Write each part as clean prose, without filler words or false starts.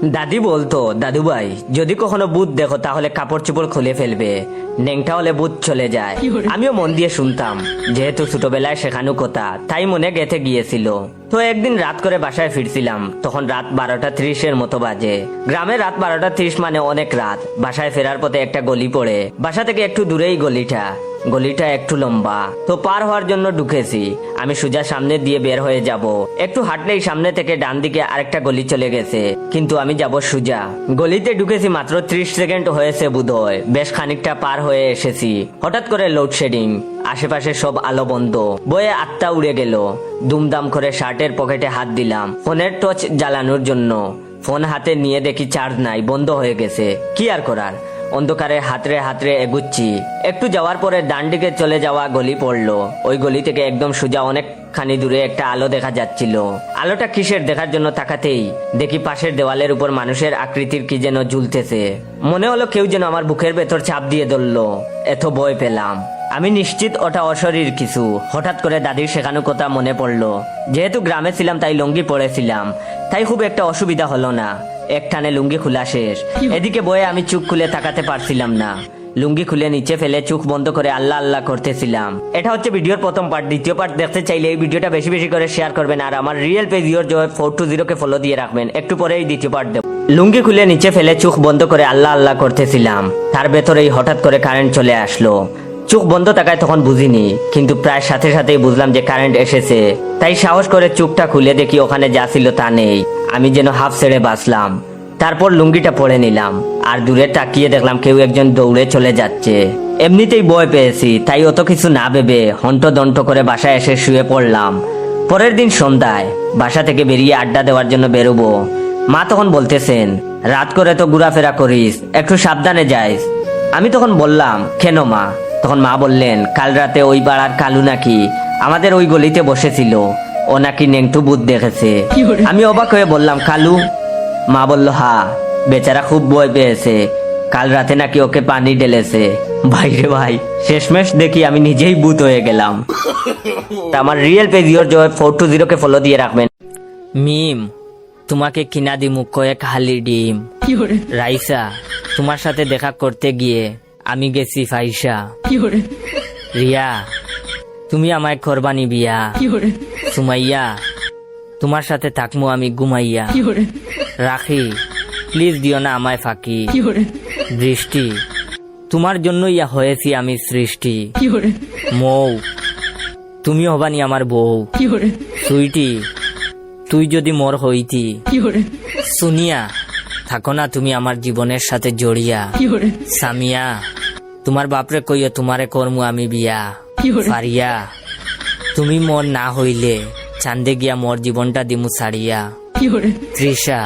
দাদি বলতো, দাদু ভাই যদি কখনো ভূত দেখো তাহলে কাপড় চোপড় খুলে ফেলবে, নেংটা হলে ভূত চলে যায়। আমিও মন দিয়ে শুনতাম, যেহেতু ছোটবেলায় শেখানো কথা তাই মনে গেঁথে গিয়েছিল। তো একদিন রাত করে বাসায় ফিরছিলাম, তখন রাত 12:30 মতো বাজে। গ্রামে রাত 12:30 মানে অনেক রাত। বাসায় ফেরার পথে একটা গলি পড়ে, বাসা থেকে একটু দূরেই গলিটা একটু লম্বা। তো পার হওয়ার জন্য ঢুকেছি। আমি সোজা সামনে দিয়ে বের হয়ে যাব, একটু হাঁটলেই সামনে থেকে ডান দিকে আরেকটা গলি চলে গেছে, কিন্তু আমি যাব সোজা। গলিতে ঢুকেছি মাত্র 30 সেকেন্ড হয়েছে বোধহয়, বেশ খানিকটা পার হয়ে এসেছি। হঠাৎ করে লোডশেডিং, আশেপাশে সব আলো বন্ধ, বয়ে আত্মা উড়ে গেল। দুমদাম করে শার্টের পকেটে হাত দিলাম ফোনের টর্চ জ্বালানোর জন্য। ফোন হাতে নিয়ে দেখি চার্জ নাই, বন্ধ হয়ে গেছে। কি আর করার, অন্ধকারে হাতরে এগুচ্ছি। একটু যাওয়ার পরে ডান দিকে চলে যাওয়া গলি পড়লো। ওই গলি থেকে একদম সোজা অনেকখানি দূরে একটা আলো দেখা যাচ্ছিল। আলোটা কিসের দেখার জন্য তাকাতেই দেখি পাশের দেওয়ালের উপর মানুষের আকৃতির কি যেন ঝুলতেছে। মনে হলো কেউ যেন আমার বুকের ভেতর চাপ দিয়ে ধরলো। এত ভয় পেলাম। আমি নিশ্চিত ওটা অশরীর কিছু। হঠাৎ করে দাদির শেখানো কথা মনে পড়লো। যেহেতু গ্রামে ছিলাম তাই লুঙ্গি পরেছিলাম, তাই খুব একটা অসুবিধা হলো না। একটানে লুঙ্গি খোলা শেষ। এদিকে বয়ে আমি চোখ খুলে তাকাতে পারছিলাম না। লুঙ্গি খুলে নিচে ফেলে চোখ বন্ধ করে আল্লাহ আল্লাহ করতেছিলাম। এটা হচ্ছে ভিডিওর প্রথম পার্ট। দ্বিতীয় পার্ট দেখতে চাইলে এই ভিডিওটা বেশি বেশি করে শেয়ার করবেন, আর আমার রিয়েল পেজ ইওর জয় 420 কে ফলো দিয়ে রাখবেন। একটু পরে এই দ্বিতীয় পার্ট দেব। লুঙ্গি খুলে নিচে ফেলে চোখ বন্ধ করে আল্লাহ আল্লাহ করতেছিলাম। তার ভেতরেই হঠাৎ করে কারেন্ট চলে আসলো। চোখ বন্ধ থাকায় তখন বুঝিনি, কিন্তু প্রায় সাথে সাথেই বুঝলাম যে কারেন্ট এসেছে। তাই সাহস করে চোখটা খুলে দেখি ওখানে যা ছিল তা নেই। আমি যেন হাফ ছেড়ে বাঁচলাম। তারপর লুঙ্গিটা পরে নিলাম, আর দূরে তাকিয়ে দেখলাম কেউ একজন দৌড়ে চলে যাচ্ছে। এমনিতেই ভয় পেয়েছি, তাই অত কিছু না ভেবে হন্টদন্ত করে বাসায় এসে শুয়ে পড়লাম। পরের দিন সন্ধ্যায় বাসা থেকে বেরিয়ে আড্ডা দেওয়ার জন্য বেরোবো। মা তখন বলতেছেন, রাত করে তো ঘোরাফেরা করিস, একটু সাবধানে যাইস। আমি তখন বললাম, কেন মা? তখন মা বললেন, কাল রাতে ওই পাড়ার কালু নাকি আমাদের ওই গলিতে বসেছিল, ও নাকি নেংটু ভূত দেখেছে। আমি অবাক হয়ে বললাম, কালু? মা বলল, হা, বেচারা খুব ভয় পেয়েছে, কাল রাতে নাকি ওকে পানি ঢেলেছে। ভাইরে ভাই, শেষমেশ দেখি আমি নিজেই ভূত হয়ে গেলাম। আমার রিয়েল পেজ ইওর জয় 420 কে ফলো দিয়ে রাখবেন। মিম, তোমাকে কিনা দিমু কয়েক হালি ডিম। রাইসা, তোমার সাথে দেখা করতে গিয়ে আমি গেছি ফাইসা। রিয়া, তুমি আমায় করবানি বিয়া। সুমাইয়া, তোমার সাথে থাকমু আমি ঘুমাইয়া। রাখি, প্লিজ দিও না আমায় ফাঁকি। বৃষ্টি, তোমার জন্য ইয়া হয়েছি আমি সৃষ্টি। মৌ, তুমি হবানি আমার বউ। সুইটি, তুই যদি মোর হইতি। সুনিয়া, থাকো না তুমি আমার জীবনের সাথে জড়িয়া। সামিয়া, তোমার বাপরে কইও তোমারে করমু আমি বিয়া। ফারিয়া, তুমি মোর না হইলে চান্দে গিয়া মোর জীবনটা দিমু ছাড়িয়া। তৃষা,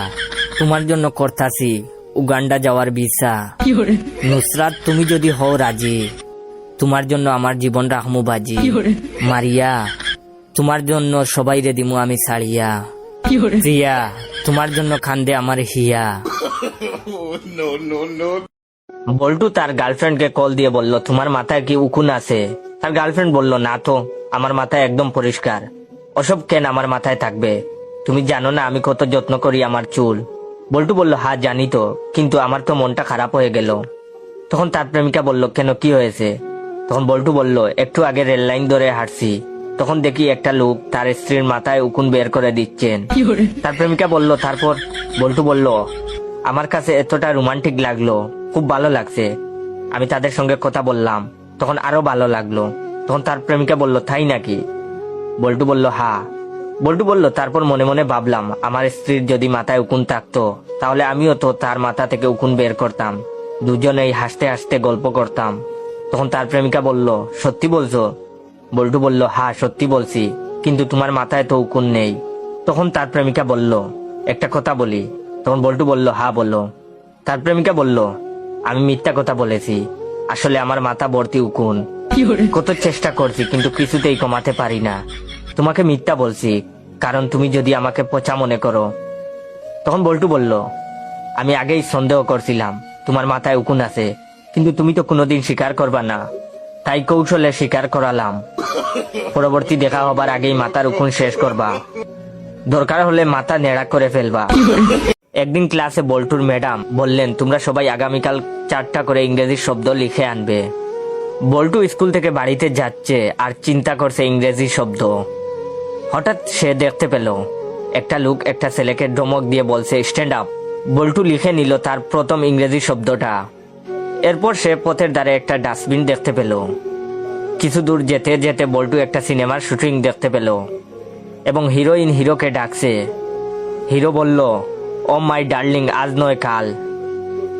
তোমার জন্য করতাছি উগান্ডা যাওয়ার ভিসা। নুসরাত, তুমি যদি হও রাজি, তোমার জন্য আমার জীবন রাখমু বাজি। মারিয়া, তোমার জন্য সবাই রে দিমু আমি ছাড়িয়া। প্রিয়া, তোমার জন্য খান্দে আমার হিয়া। বল্টু তার গার্লফ্রেন্ডকে কল দিয়ে বলল, তোমার মাথায় কি উকুন আছে? তার গার্লফ্রেন্ড বলল, না তো, আমার মাথায় একদম পরিষ্কার। ওসব কেন আমার মাথায় থাকবে? তুমি জানো না আমি কত যত্ন করি আমার চুল। বল্টু বলল, হ্যাঁ জানি তো, কিন্তু আমার তো মনটা খারাপ হয়ে গেল। তখন তার প্রেমিকা বলল, কেন, কি হয়েছে? তখন বল্টু বলল, একটু আগে রেল লাইন ধরে হাঁটছি, তখন দেখি একটা লোক তার স্ত্রীর মাথায় উকুন বের করে দিচ্ছেন। তার প্রেমিকা বলল, তারপর? বল্টু বলল, আমার কাছে এতটা রোমান্টিক লাগলো, খুব ভালো লাগছে। আমি তাদের সঙ্গে কথা বললাম, তখন আরো ভালো লাগলো। তখন তার প্রেমিকা বলল, তাই নাকি? বল্টু বলল, হ্যাঁ। বল্টু বলল, তারপর মনে মনে ভাবলাম, আমার স্ত্রীর যদি মাথায় উকুন থাকতো তাহলে আমিও তো তার মাথা থেকে উকুন বের করতাম, দুজনেই হাসতে হাসতে গল্প করতাম। তখন তার প্রেমিকা বলল, সত্যি বলছো? বল্টু বলল, হ্যাঁ সত্যি বলছি, কিন্তু তোমার মাথায় তো উকুন নেই। তখন তার প্রেমিকা বলল, একটা কথা বলি? তখন বল্টু বলল, হ্যাঁ বলো। তার প্রেমিকা বলল, আমি মিথ্যা কথা বলেছি, আসলে আমার মাথা ভর্তি উকুন। কত চেষ্টা করছি কিন্তু কিছুতেই কমাতে পারি না। তোমাকে মিথ্যা বলছি কারণ তুমি যদি আমাকে পচা মনে করো। তখন বল্টু বলল, আমি আগেই সন্দেহ করছিলাম তোমার মাথায় উকুন আছে, কিন্তু তুমি তো কোনোদিন স্বীকার করবা না, তাই কৌশলে স্বীকার করালাম। পরবর্তী দেখা হবার আগেই মাথার উকুন শেষ করবা, দরকার হলে মাথা নেড়া করে ফেলবা। একদিন ক্লাসে বল্টুর ম্যাডাম বললেন, তোমরা সবাই আগামীকাল 4টা করে ইংরেজি শব্দ লিখে আনবে। বল্টু স্কুল থেকে বাড়িতে যাচ্ছে আর চিন্তা করছে ইংরেজি শব্দ। হঠাৎ সে দেখতে পেল একটা লোক একটা ছেলেকে ধমক দিয়ে বলছে, স্ট্যান্ড আপ। বল্টু লিখে নিল তার প্রথম ইংরেজি শব্দটা। এরপর সে পথের ধারে একটা ডাস্টবিন দেখতে পেল। কিছু দূর যেতে যেতে বল্টু একটা সিনেমার শুটিং দেখতে পেল এবং হিরোইন হিরোকে ডাকছে। হিরো বলল, ও মাই ডার্লিং, আজ নয় কাল।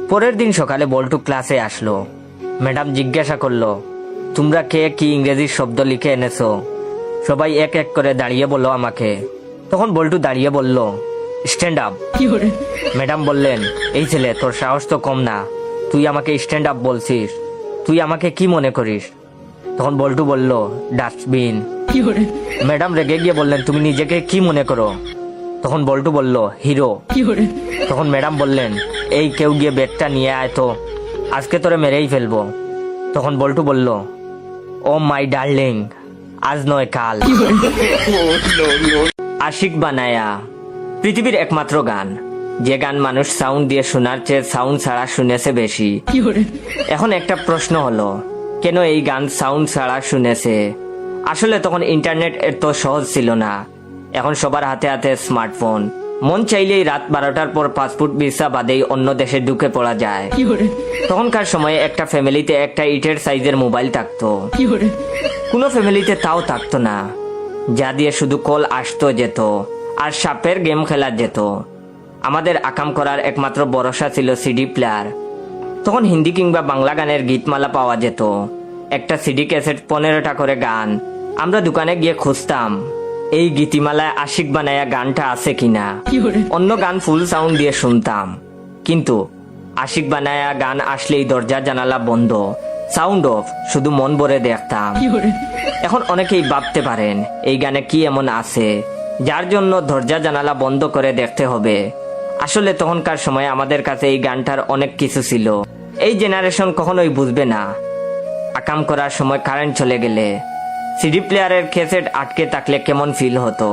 পরের দিন সকালে বল্টু ক্লাসে আসলো। ম্যাডাম জিজ্ঞাসা করলো, তোমরা কে কি ইংরেজি শব্দ লিখে এনেছো? সবাই এক এক করে দাঁড়িয়ে বললো আমাকে। তখন বল্টু দাঁড়িয়ে বলল, স্ট্যান্ড আপ। ম্যাডাম বললেন, এই ছেলে, তোর সাহস তো কম না, তুই আমাকে স্ট্যান্ড আপ বলছিস, তুই আমাকে কি মনে করিস? তখন বল্টু বলল, ডাস্টবিন। ম্যাডাম রেগে গিয়ে বললেন, তুমি নিজেকে কি মনে করো? তখন বল্টু বলল, হিরো। তখন ম্যাডাম বললেন, এই কেউ গিয়ে ব্যাগটা নিয়ে আয় তো, আজকে তোরে মেরেই ফেলবো। তখন বল্টু বলল, ও মাই ডার্লিং, আজ নয় কাল। আশিক বানায়া পৃথিবীর একমাত্র গান, যে গান মানুষ সাউন্ড দিয়ে শোনার চেয়ে সাউন্ড ছাড়া শুনেছে বেশি। এখন একটা প্রশ্ন হলো, কেন এই গান সাউন্ড ছাড়া শুনেছে? আসলে তখন ইন্টারনেট এত সহজ ছিল না। এখন সবার হাতে হাতে স্মার্টফোন। মন চাইলেই রাত 12টার পর পাসপোর্ট ভিসা বাদেই অন্য দেশে ঢুকে পড়া যায়। তখনকার সময়ে একটা ফ্যামিলিতে একটা ইটের সাইজের মোবাইল থাকতো, কোনো ফ্যামিলিতে তাও থাকতো না, যা দিয়ে শুধু কল আসতো যেত আর সাপের গেম খেলা যেত। আমাদের আকাম করার একমাত্র ভরসা ছিল সিডি প্লেয়ার। তখন হিন্দি কিংবা বাংলা গানের গীতমালা পাওয়া যেত। একটা সিডি ক্যাসেট 15টা করে গান। আমরা দোকানে গিয়ে খুঁজতাম এই গীতিমালায় আশিক বানায়া গানটা আছে কিনা। অন্য গান ফুল সাউন্ড দিয়ে শুনতাম, কিন্তু আশিক বানায়া গান আসলেই দরজা জানালা বন্ধ, সাউন্ড অফ, শুধু মন ভরে দেখতাম। এখন অনেকেই ভাবতে পারেন এই গানে কি এমন আছে যার জন্য দরজা জানালা বন্ধ করে দেখতে হবে। আসলে তখনকার সময় আমাদের কাছে এই গানটার অনেক কিছু ছিল। এই জেনারেশন কখনোই বুঝবে না। আকাম করার সময় কারেন্ট চলে গেলে সিডি প্লেয়ারের ক্যাসেট আটকে থাকলে কেমন ফিল হতো।